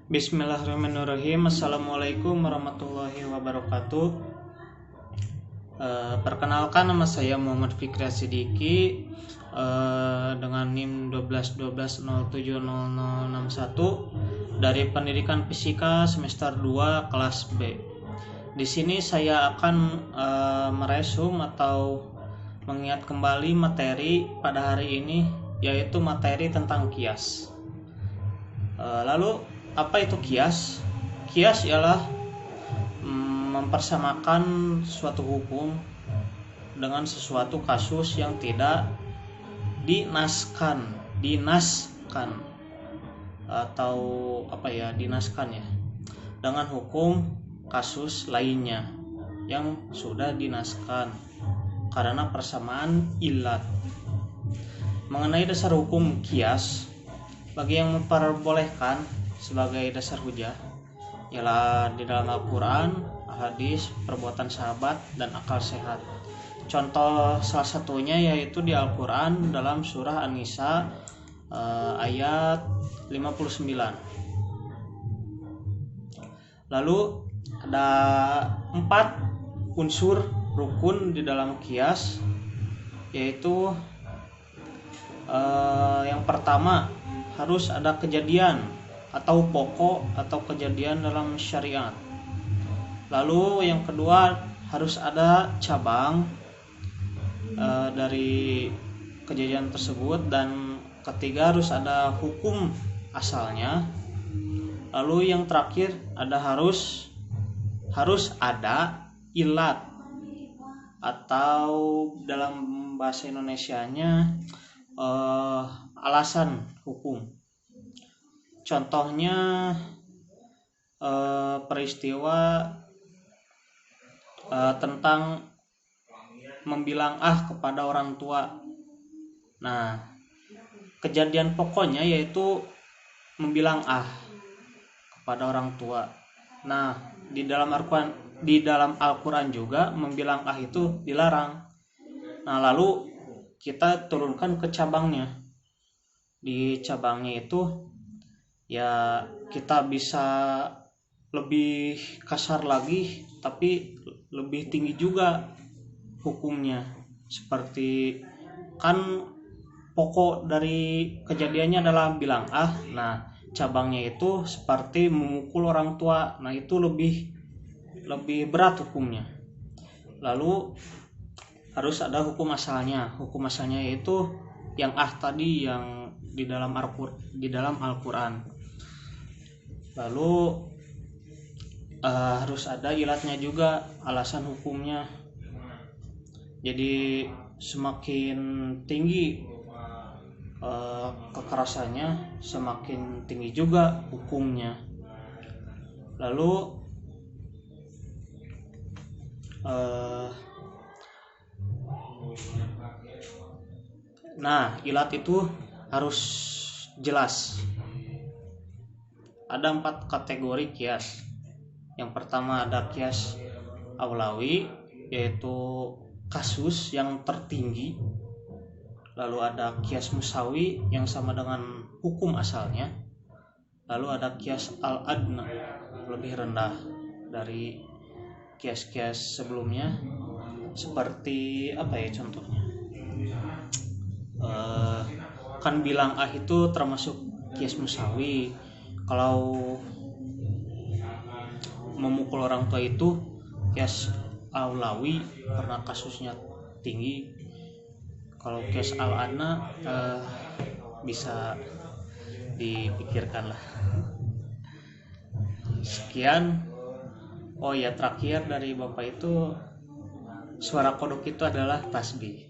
Bismillahirrahmanirrahim. Assalamualaikum warahmatullahi wabarakatuh. Perkenalkan, nama saya Muhammad Fikri Sidiki dengan NIM 1212070061 dari Pendidikan Fisika semester 2 kelas B. Di sini saya akan meresum atau mengingat kembali materi pada hari ini, yaitu materi tentang kias. Lalu apa itu kias? Kias ialah mempersamakan suatu hukum dengan sesuatu kasus yang tidak dinaskan atau dinaskan ya, dengan hukum kasus lainnya yang sudah dinaskan karena persamaan ilat. Mengenai dasar hukum kias, bagi yang memperbolehkan sebagai dasar hujah ialah di dalam Al-Quran, hadis, perbuatan sahabat, dan akal sehat. Contoh salah satunya yaitu di Al-Quran dalam surah An-Nisa ayat 59. Lalu ada 4 unsur rukun di dalam kias, yaitu yang pertama, harus ada kejadian atau pokok atau kejadian dalam syariat. Lalu yang kedua, harus ada cabang dari kejadian tersebut, dan ketiga, harus ada hukum asalnya. Lalu yang terakhir, harus ada ilat atau dalam bahasa Indonesianya alasan hukum. Contohnya peristiwa tentang membilang kepada orang tua. Nah, kejadian pokoknya yaitu membilang kepada orang tua. Nah, di dalam Al-Quran juga membilang itu dilarang. Nah, lalu kita turunkan ke cabangnya. Di cabangnya itu ya kita bisa lebih kasar lagi, tapi lebih tinggi juga hukumnya. Seperti kan pokok dari kejadiannya adalah bilang nah cabangnya itu seperti memukul orang tua. Nah, itu lebih berat hukumnya. Lalu harus ada hukum asalnya. Hukum asalnya yaitu yang tadi yang di dalam Al-Quran. Lalu harus ada ilatnya juga, alasan hukumnya. Jadi semakin tinggi kekerasannya, semakin tinggi juga hukumnya. Lalu ilat itu harus jelas. Ada 4 kategori kias. Yang pertama ada kias aulawi, yaitu kasus yang tertinggi. Lalu ada kias musawi yang sama dengan hukum asalnya. Lalu ada kias al-adna, lebih rendah dari kias-kias sebelumnya. Seperti contohnya? Kan bilang itu termasuk kias musawi. Kalau memukul orang tua itu kias aulawi karena kasusnya tinggi. Kalau kias al-adna bisa dipikirkan lah. Sekian. Terakhir dari Bapak itu, suara kodok itu adalah tasbih.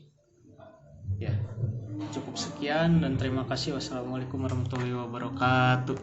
Ya, cukup sekian dan terima kasih. Wassalamualaikum warahmatullahi wabarakatuh.